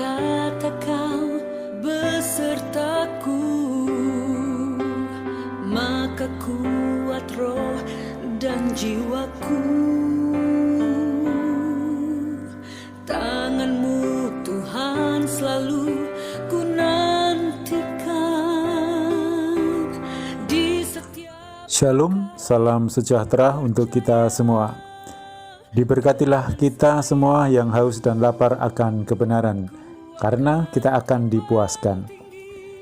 kata Kau besertaku, maka kuat roh dan jiwaku. Tangan-Mu Tuhan selalu ku nantikan di setiap. Shalom, salam sejahtera untuk kita semua. Diberkatilah kita semua yang haus dan lapar akan kebenaran, karena kita akan dipuaskan,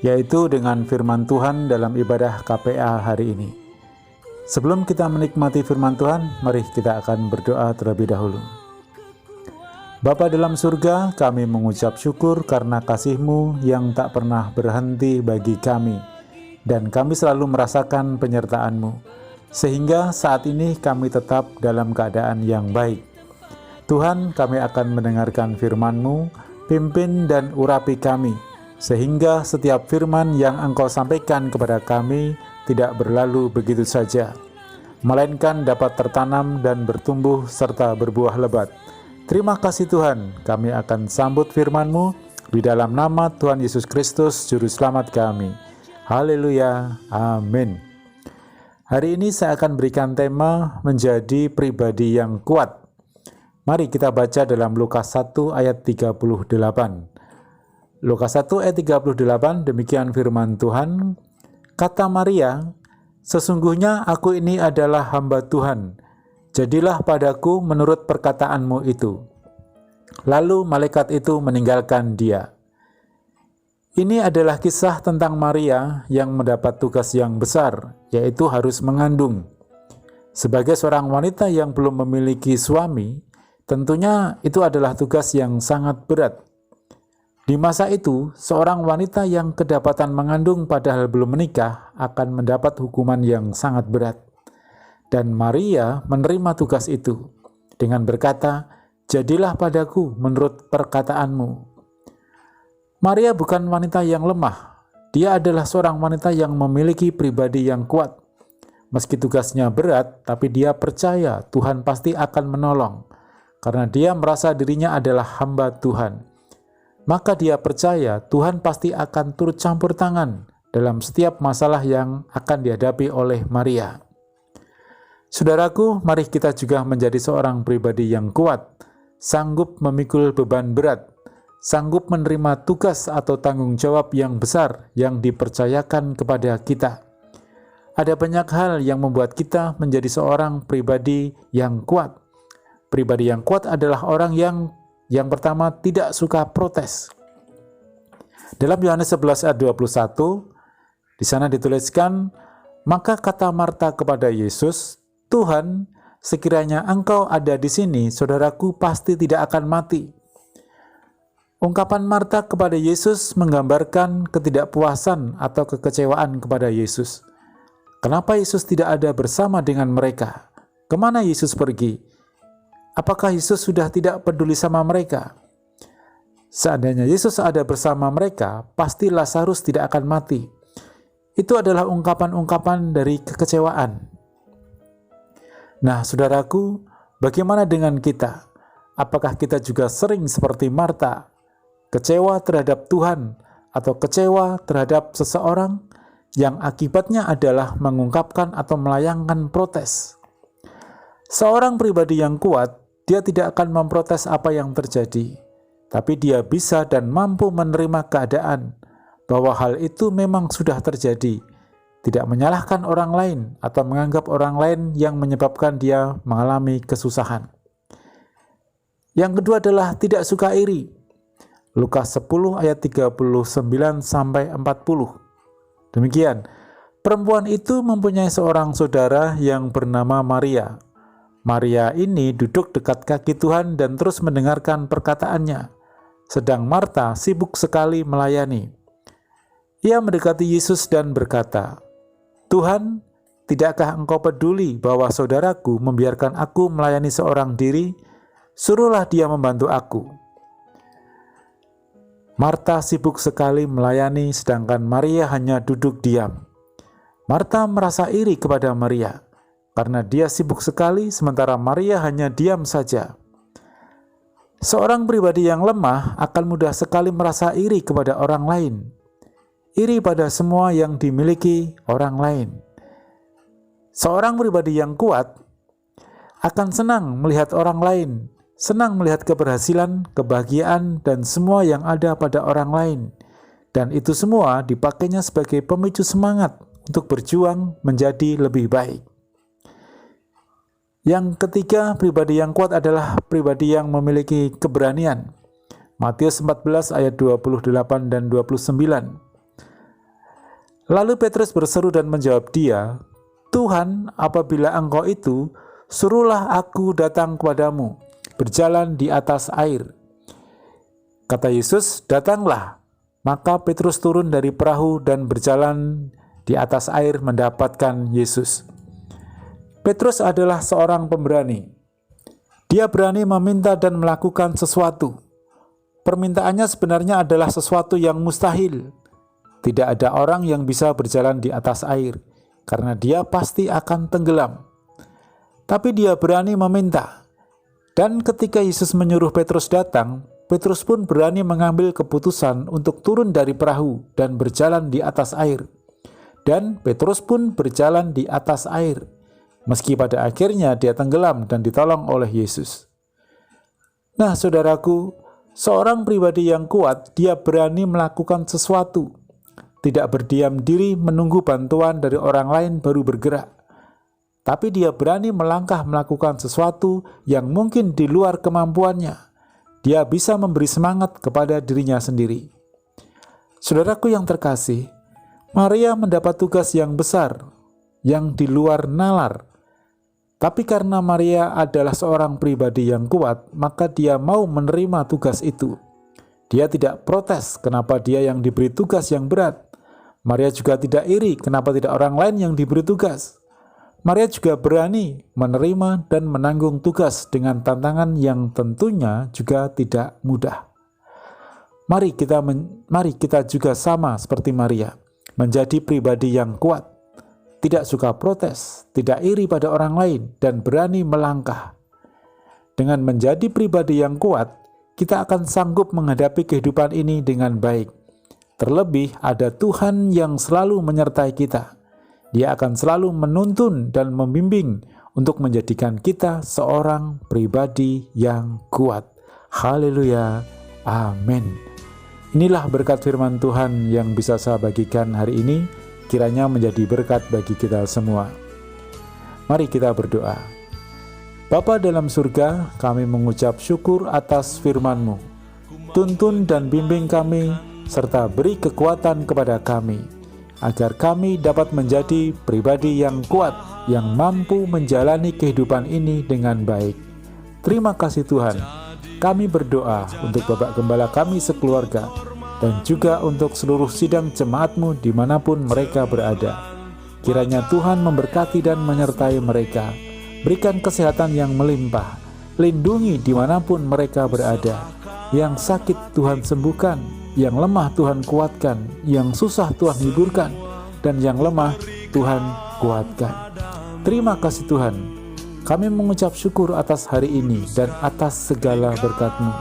yaitu dengan firman Tuhan dalam ibadah KPA hari ini. Sebelum kita menikmati firman Tuhan, mari kita akan berdoa terlebih dahulu. Bapa dalam surga, kami mengucap syukur karena kasih-Mu yang tak pernah berhenti bagi kami, dan kami selalu merasakan penyertaan-Mu. Sehingga saat ini kami tetap dalam keadaan yang baik. Tuhan, kami akan mendengarkan firman-Mu, pimpin dan urapi kami, sehingga setiap firman yang Engkau sampaikan kepada kami tidak berlalu begitu saja, melainkan dapat tertanam dan bertumbuh serta berbuah lebat. Terima kasih Tuhan, kami akan sambut firman-Mu di dalam nama Tuhan Yesus Kristus, Juru Selamat kami. Haleluya, amin. Hari ini saya akan berikan tema menjadi pribadi yang kuat. Mari kita baca dalam Lukas 1 ayat 38. Lukas 1 ayat 38, demikian firman Tuhan. Kata Maria, sesungguhnya aku ini adalah hamba Tuhan. Jadilah padaku menurut perkataanmu itu. Lalu malaikat itu meninggalkan dia. Ini adalah kisah tentang Maria yang mendapat tugas yang besar, yaitu harus mengandung. Sebagai seorang wanita yang belum memiliki suami, tentunya itu adalah tugas yang sangat berat. Di masa itu, seorang wanita yang kedapatan mengandung padahal belum menikah akan mendapat hukuman yang sangat berat. Dan Maria menerima tugas itu dengan berkata, "Jadilah padaku menurut perkataanmu." Maria bukan wanita yang lemah. Dia adalah seorang wanita yang memiliki pribadi yang kuat. Meski tugasnya berat, tapi dia percaya Tuhan pasti akan menolong, karena dia merasa dirinya adalah hamba Tuhan. Maka dia percaya Tuhan pasti akan turut campur tangan dalam setiap masalah yang akan dihadapi oleh Maria. Saudaraku, mari kita juga menjadi seorang pribadi yang kuat, sanggup memikul beban berat, sanggup menerima tugas atau tanggung jawab yang besar yang dipercayakan kepada kita. Ada banyak hal yang membuat kita menjadi seorang pribadi yang kuat. Pribadi yang kuat adalah orang yang pertama tidak suka protes. Dalam Yohanes 11 ayat 21, di sana dituliskan, maka kata Marta kepada Yesus, "Tuhan, sekiranya Engkau ada di sini, saudaraku pasti tidak akan mati." Ungkapan Marta kepada Yesus menggambarkan ketidakpuasan atau kekecewaan kepada Yesus. Kenapa Yesus tidak ada bersama dengan mereka? Kemana Yesus pergi? Apakah Yesus sudah tidak peduli sama mereka? Seandainya Yesus ada bersama mereka, pasti Lazarus tidak akan mati. Itu adalah ungkapan-ungkapan dari kekecewaan. Nah, saudaraku, bagaimana dengan kita? Apakah kita juga sering seperti Marta, kecewa terhadap Tuhan atau kecewa terhadap seseorang yang akibatnya adalah mengungkapkan atau melayangkan protes? Seorang pribadi yang kuat, dia tidak akan memprotes apa yang terjadi, tapi dia bisa dan mampu menerima keadaan bahwa hal itu memang sudah terjadi, tidak menyalahkan orang lain atau menganggap orang lain yang menyebabkan dia mengalami kesusahan. Yang kedua adalah tidak suka iri. Lukas 10 ayat 39-40. Demikian, perempuan itu mempunyai seorang saudara yang bernama Maria. Maria ini duduk dekat kaki Tuhan dan terus mendengarkan perkataannya, sedang Marta sibuk sekali melayani. Ia mendekati Yesus dan berkata, "Tuhan, tidakkah Engkau peduli bahwa saudaraku membiarkan aku melayani seorang diri? Suruhlah dia membantu aku." Marta sibuk sekali melayani, sedangkan Maria hanya duduk diam. Marta merasa iri kepada Maria, karena dia sibuk sekali, sementara Maria hanya diam saja. Seorang pribadi yang lemah akan mudah sekali merasa iri kepada orang lain, iri pada semua yang dimiliki orang lain. Seorang pribadi yang kuat akan senang melihat orang lain, senang melihat keberhasilan, kebahagiaan, dan semua yang ada pada orang lain. Dan itu semua dipakainya sebagai pemicu semangat untuk berjuang menjadi lebih baik. Yang ketiga, pribadi yang kuat adalah pribadi yang memiliki keberanian. Matius 14 ayat 28 dan 29. Lalu Petrus berseru dan menjawab dia, "Tuhan, apabila Engkau itu, suruhlah aku datang kepadamu, berjalan di atas air." Kata Yesus, "Datanglah." Maka Petrus turun dari perahu dan berjalan di atas air mendapatkan Yesus. Petrus adalah seorang pemberani. Dia berani meminta dan melakukan sesuatu. Permintaannya sebenarnya adalah sesuatu yang mustahil. Tidak ada orang yang bisa berjalan di atas air, karena dia pasti akan tenggelam. Tapi dia berani meminta. Dan ketika Yesus menyuruh Petrus datang, Petrus pun berani mengambil keputusan untuk turun dari perahu dan berjalan di atas air. Dan Petrus pun berjalan di atas air, meski pada akhirnya dia tenggelam dan ditolong oleh Yesus. Nah, saudaraku, seorang pribadi yang kuat, dia berani melakukan sesuatu. Tidak berdiam diri menunggu bantuan dari orang lain baru bergerak. Tapi dia berani melangkah melakukan sesuatu yang mungkin di luar kemampuannya. Dia bisa memberi semangat kepada dirinya sendiri. Saudaraku yang terkasih, Maria mendapat tugas yang besar, yang di luar nalar. Tapi karena Maria adalah seorang pribadi yang kuat, maka dia mau menerima tugas itu. Dia tidak protes kenapa dia yang diberi tugas yang berat. Maria juga tidak iri kenapa tidak orang lain yang diberi tugas. Maria juga berani menerima dan menanggung tugas dengan tantangan yang tentunya juga tidak mudah. Mari kita juga sama seperti Maria, menjadi pribadi yang kuat, tidak suka protes, tidak iri pada orang lain, dan berani melangkah. Dengan menjadi pribadi yang kuat, kita akan sanggup menghadapi kehidupan ini dengan baik. Terlebih ada Tuhan yang selalu menyertai kita. Dia akan selalu menuntun dan membimbing untuk menjadikan kita seorang pribadi yang kuat. Haleluya. Amin. Inilah berkat firman Tuhan yang bisa saya bagikan hari ini. Kiranya menjadi berkat bagi kita semua. Mari kita berdoa. Bapa dalam surga, kami mengucap syukur atas firman-Mu. Tuntun dan bimbing kami, serta beri kekuatan kepada kami, agar kami dapat menjadi pribadi yang kuat, yang mampu menjalani kehidupan ini dengan baik. Terima kasih Tuhan. Kami berdoa untuk Bapak Gembala kami sekeluarga, dan juga untuk seluruh sidang jemaat-Mu dimanapun mereka berada. Kiranya Tuhan memberkati dan menyertai mereka, berikan kesehatan yang melimpah, lindungi dimanapun mereka berada. Yang sakit Tuhan sembuhkan, yang lemah Tuhan kuatkan, yang susah Tuhan hiburkan, dan yang lemah Tuhan kuatkan. Terima kasih Tuhan. Kami mengucap syukur atas hari ini dan atas segala berkat-Mu.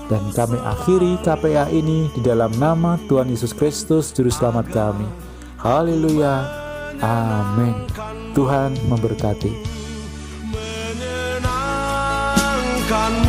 Dan kami akhiri KPA ini di dalam nama Tuhan Yesus Kristus, Juru Selamat kami. Haleluya. Amin. Tuhan memberkati. Menyenangkan